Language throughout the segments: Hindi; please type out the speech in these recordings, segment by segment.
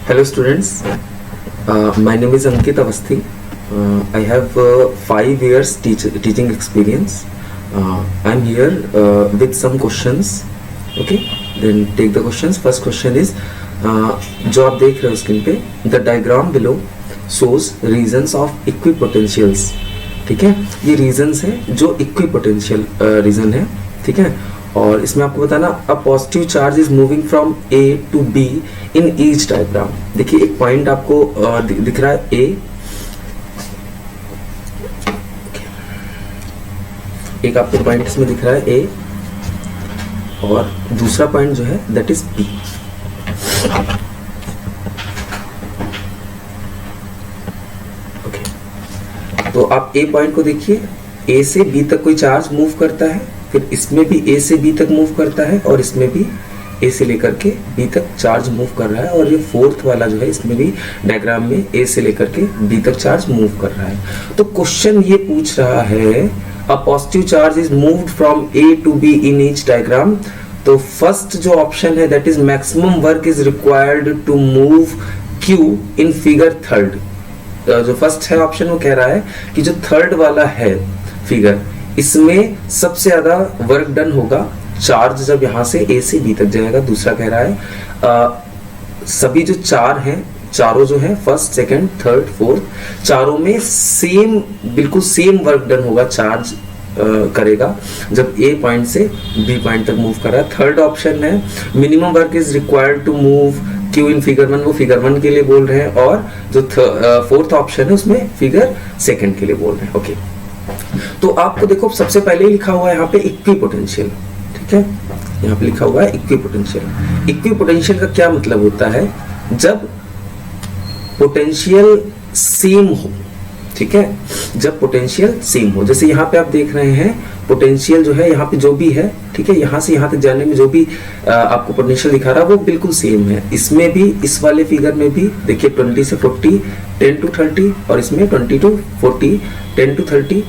Hello students, my name is Ankit Avasthi. I have 5 years teaching experience. I'm here with some questions. Okay, then take the questions. First question is जो आप देख रहे हो स्क्रीन पे, the diagram below shows reasons of equipotentials. ठीक है, ये reasons है जो equipotential reason है. ठीक है, और इसमें आपको बताना a positive charge is moving from A to B in each diagram. देखिए एक पॉइंट आपको दिख रहा है ए, एक आपको पॉइंट इसमें दिख रहा है ए, और दूसरा पॉइंट जो है दैट इज बी. ओके, तो आप ए पॉइंट को देखिए, ए से बी तक कोई चार्ज मूव करता है, फिर इसमें भी ए से बी तक मूव करता है, और इसमें भी ए से लेकर के बी तक चार्ज मूव कर रहा है, और ये फोर्थ वाला जो है इसमें भी डायग्राम में ए से लेकर के बी तक चार्ज मूव कर रहा है. तो क्वेश्चन ये पूछ रहा है a positive charge is moved from A to B in each diagram. तो फर्स्ट जो ऑप्शन है that is maximum work is required to move Q in figure third. जो फर्स्ट है ऑप्शन वो कह रहा है कि जो थर्ड वाला है फिगर, इसमें सबसे ज्यादा वर्क डन होगा चार्ज जब यहां से ए से बी तक जाएगा. दूसरा कह रहा है सभी जो चार हैं, चारों जो है फर्स्ट सेकंड थर्ड फोर्थ, चारों में सेम बिल्कुल सेम वर्क डन होगा, चार्ज करेगा जब ए पॉइंट से बी पॉइंट तक मूव कर रहा है. थर्ड ऑप्शन है minimum work is required to move Q in figure one, वो फिगर वन के लिए बोल रहे हैं, और जो फोर्थ ऑप्शन है उसमें फिगर सेकंड के लिए बोल रहे हैं. ओके, तो आपको देखो सबसे पहले लिखा हुआ है यहाँ पे इक्विपोटेंशियल. ठीक है, यहाँ पे लिखा हुआ है इक्विपोटेंशियल. इक्विपोटेंशियल का क्या मतलब होता है? जब पोटेंशियल सेम हो. ठीक है, जब पोटेंशियल सेम हो, जैसे यहाँ पे आप देख रहे हैं पोटेंशियल जो है यहाँ पे जो भी है, ठीक है, यहाँ से यहाँ तक जाने में जो भी आपको पोटेंशियल दिखा रहा है वो बिल्कुल सेम है. इसमें भी, इस वाले फिगर में भी देखिए 20 से 40, 10 टू 30, और इसमें 20 to 40, 10 to 30,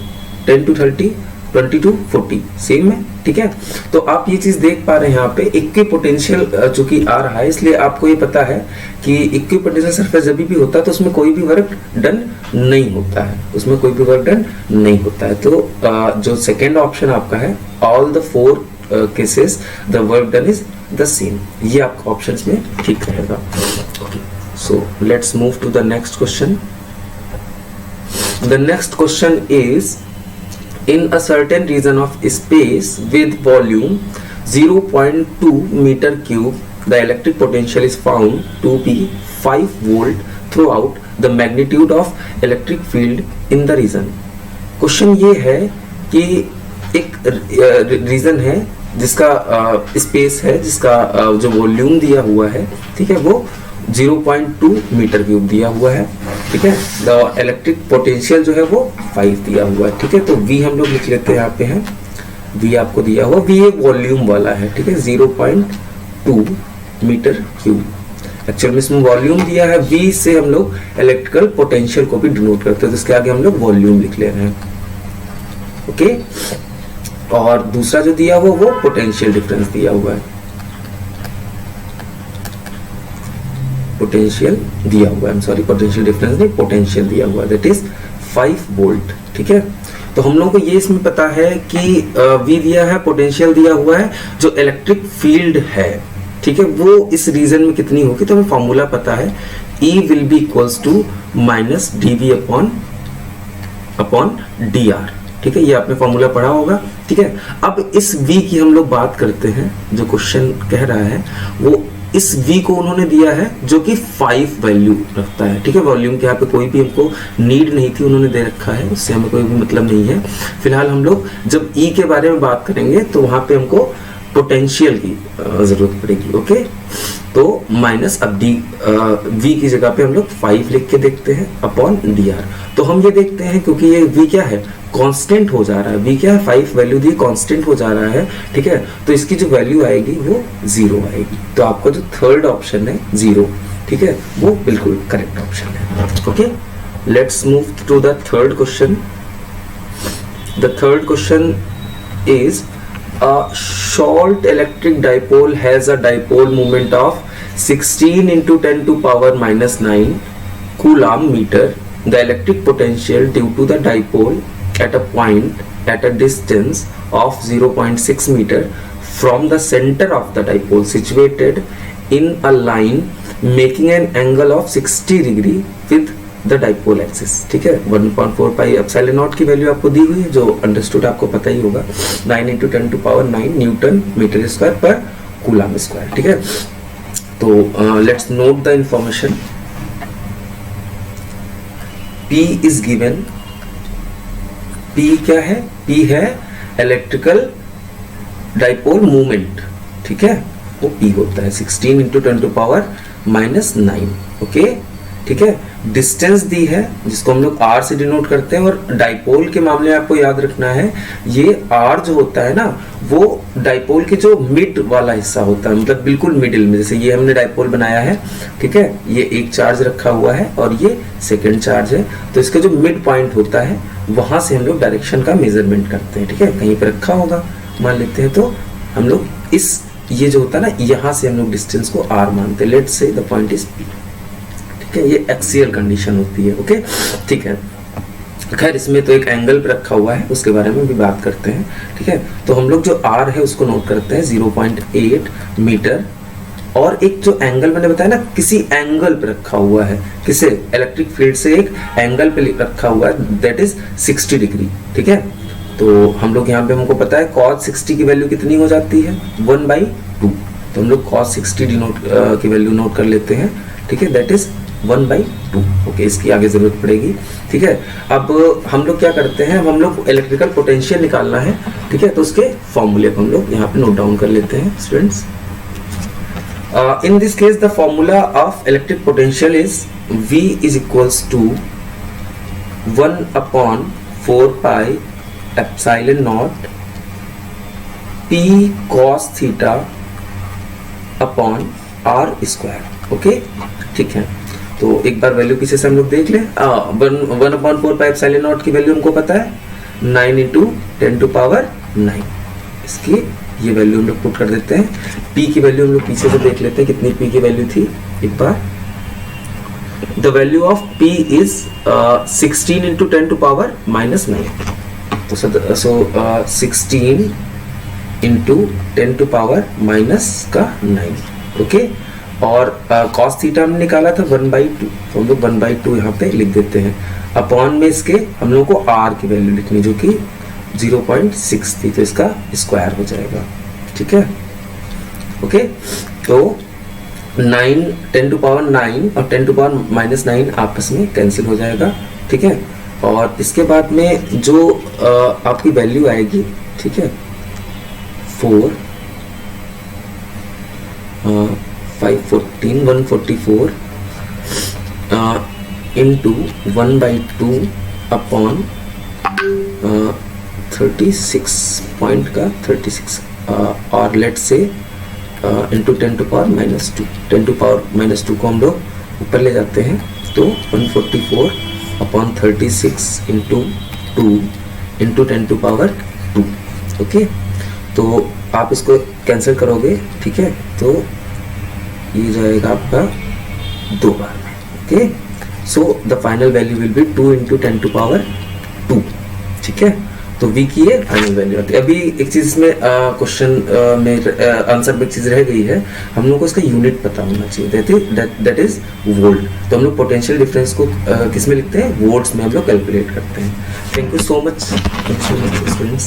10 to 30, 20 to 40 same है. ठीक है, तो आप ये चीज देख पा रहे हैं यहाँ पे इक्विपोटेंशियल चूंकि आ रहा है, इसलिए आपको ये पता है कि इक्विपोटेंशियल सरफेस जब भी होता है तो उसमें कोई भी वर्क डन नहीं होता है, उसमें कोई भी वर्क डन नहीं होता है. तो जो सेकेंड ऑप्शन आपका है all the 4 cases the work done is the same, ये आपका ऑप्शन में ठीक रहेगा. So let's move to the next question. The next question is in a certain region of space with volume 0.2 meter cube, the electric potential is found to be 5 volt throughout the magnitude of electric field in the region. Question ये है कि एक रीजन है जिसका स्पेस है, जिसका जो वॉल्यूम दिया हुआ है, ठीक है, वो 0.2 मीटर क्यूब दिया हुआ है. ठीक है, द इलेक्ट्रिक पोटेंशियल जो है वो 5 दिया हुआ है. ठीक है, तो V हम लोग लिख लेते हैं, यहाँ पे है V आपको दिया हुआ, V एक वॉल्यूम वाला है. ठीक है, 0.2 मीटर क्यूब. एक्चुअल में इसमें वॉल्यूम दिया है, V से हम लोग इलेक्ट्रिकल पोटेंशियल को भी डिनोट करते हैं, तो इसके आगे हम लोग वॉल्यूम लिख ले रहे हैं. ओके, और दूसरा जो दिया हुआ वो पोटेंशियल डिफरेंस दिया हुआ है, पोटेंशियल दिया हुआ है, सॉरी पोटेंशियल डिफरेंस नहीं, पोटेंशियल दिया हुआ है, दैट इज 5 वोल्ट. ठीक है, तो हम लोगों को ये इसमें पता है कि V दिया है, पोटेंशियल दिया हुआ है, जो इलेक्ट्रिक फील्ड है, ठीक है, वो इस रीजन में कितनी होगी, तो हमें फॉर्मूला पता है E will be equals to minus dV upon dr. ठीक है, ये आपने फॉर्मूला पढ़ा होगा. ठीक है, अब इस V की हम लोग बात करते हैं, जो क्वेश्चन कह रहा है वो इस V को उन्होंने दिया है जो कि 5 वैल्यू रखता है. ठीक है, वॉल्यूम के यहाँ पे कोई भी हमको नीड नहीं थी, उन्होंने दे रखा है, उससे हमें कोई भी मतलब नहीं है. फिलहाल हम लोग जब E के बारे में बात करेंगे तो वहां पे हमको पोटेंशियल की जरूरत पड़ेगी. ओके, तो माइनस अब V की जगह पे हम लोग 5 लिख के देखते हैं अपॉन dr. तो हम ये देखते हैं क्योंकि ये V क्या है, कांस्टेंट हो जा रहा है, V क्या है, 5 वैल्यू दी कांस्टेंट हो जा रहा है. ठीक है, तो इसकी जो वैल्यू आएगी वो 0 आएगी. तो आपका जो थर्ड ऑप्शन है 0, ठीक है, वो बिल्कुल करेक्ट ऑप्शन है. Okay, let's move to the third question. The third question is a short electric dipole has a dipole moment of 16 into 10 to power minus 9 coulomb meter the electric potential due to the dipole at a point at a distance of 0.6 meter from the center of the dipole situated in a line making an angle of 60 degree with the dipole axis। ठीक है, 1.4 पाई एप्सिलॉन नॉट की वैल्यू आपको दी हुई है जो अंडरस्टूड आपको पता ही होगा, 9 into 10 to power 9 newton metre square पर कूलम स्क्वायर। ठीक है, तो let's note the information. P is given, P क्या है? P है इलेक्ट्रिकल डाइपोल मूवमेंट। ठीक है, वो P होता है 16 into 10 to power minus 9। Okay, ठीक है, डिस्टेंस दी है जिसको हम लोग R से डिनोट करते हैं, और डाइपोल के मामले में आपको याद रखना है ये R जो होता है ना वो डाइपोल के जो मिड वाला हिस्सा होता है, मतलब बिल्कुल मिडिल में। जैसे ये हमने डाइपोल बनाया है, ठीक है, ये एक चार्ज रखा हुआ है और ये सेकंड चार्ज है, तो इसका जो मिड पॉइंट होता है वहां से हम लोग डायरेक्शन का मेजरमेंट करते हैं। ठीक है, कहीं पर रखा होगा मान लेते हैं, तो हम लोग इस ये जो होता है ना यहाँ से हम लोग डिस्टेंस को R मानते हैं। Let's say the point is P। ठीक है, ये एक्सियल कंडीशन होती है। ओके, ठीक है, खैर इसमें तो एक एंगल पे रखा हुआ है, उसके बारे में भी बात करते हैं। ठीक है, तो हम लोग जो R है उसको नोट करते हैं 0.8 मीटर, और एक जो एंगल मैंने बताया ना किसी एंगल पे रखा हुआ है, किसे? इलेक्ट्रिक फील्ड से एक एंगल पे रखा हुआ है, दैट इज 60 डिग्री। ठीक है, तो हम लोग यहाँ पे हमको पता है cos 60 की वैल्यू कितनी हो जाती है 1/2, तो हम लोग cos 60 की वैल्यू नोट कर लेते हैं। ठीक है, दैट इज 1/2। ओके, इसकी आगे जरूरत पड़ेगी। ठीक है, अब हम लोग क्या करते हैं, हम लोग इलेक्ट्रिकल पोटेंशियल निकालना है। ठीक है, तो उसके फॉर्मूले को हम लोग यहाँ पे नोट डाउन कर लेते हैं students. In this case the formula of electric potential is V is equals to 1/4 pi epsilon not P cos theta upon R square. Okay, ठीक है, तो एक बार वैल्यू पीछे से हम लोग देख लें। 1/4 पाई एप्सिलॉन नॉट की वैल्यू हमको पता है 9 into 10 to power 9। इसकी ये वैल्यू हम लोग पुट कर देते हैं। P की वैल्यू हम लोग पीछे से देख लेते हैं कितनी P की वैल्यू थी एक बार। The value of P is 16 into 10 to power minus 9। तो 16 into 10 to power minus का 9। ओके, और cos थीटा हमने निकाला था 1/2, तो हम लोग 1/2 यहाँ पे लिख देते हैं। अपॉन में इसके हम लोग को R की वैल्यू लिखनी जो कि 0.6 थी, तो इसका स्क्वायर हो जाएगा। ठीक है, ओके, तो 9 10 to power 9 और 10 to power minus 9 आपस में कैंसिल हो जाएगा। ठीक है, और इसके बाद में जो आपकी वैल्यू आएगी, ठीक है, 4 514 144 इंटू 1/2 अपॉन 36 पॉइंट का 36 और लेट से into 10 to power -2। 10 to power -2 को हम लोग ऊपर ले जाते हैं, तो 144 upon 36 into 2 into 10 to power 2। Okay, तो आप इसको कैंसिल करोगे, ठीक है, तो ये जाएगा आपका 2 बार में। Okay, so the final value will be 2 into 10 to power 2। ठीक है, तो V की ये फाइनल वैल्यू आती है। अभी एक चीज में क्वेश्चन में आंसर में एक चीज रह गई है, हम लोग को इसका यूनिट पता होना चाहिए, दैट इज वोल्ट। तो हम लोग पोटेंशियल डिफरेंस को किस में लिखते हैं? वोल्ट्स में हम लोग कैलकुलेट करते हैं। Thank you so much students.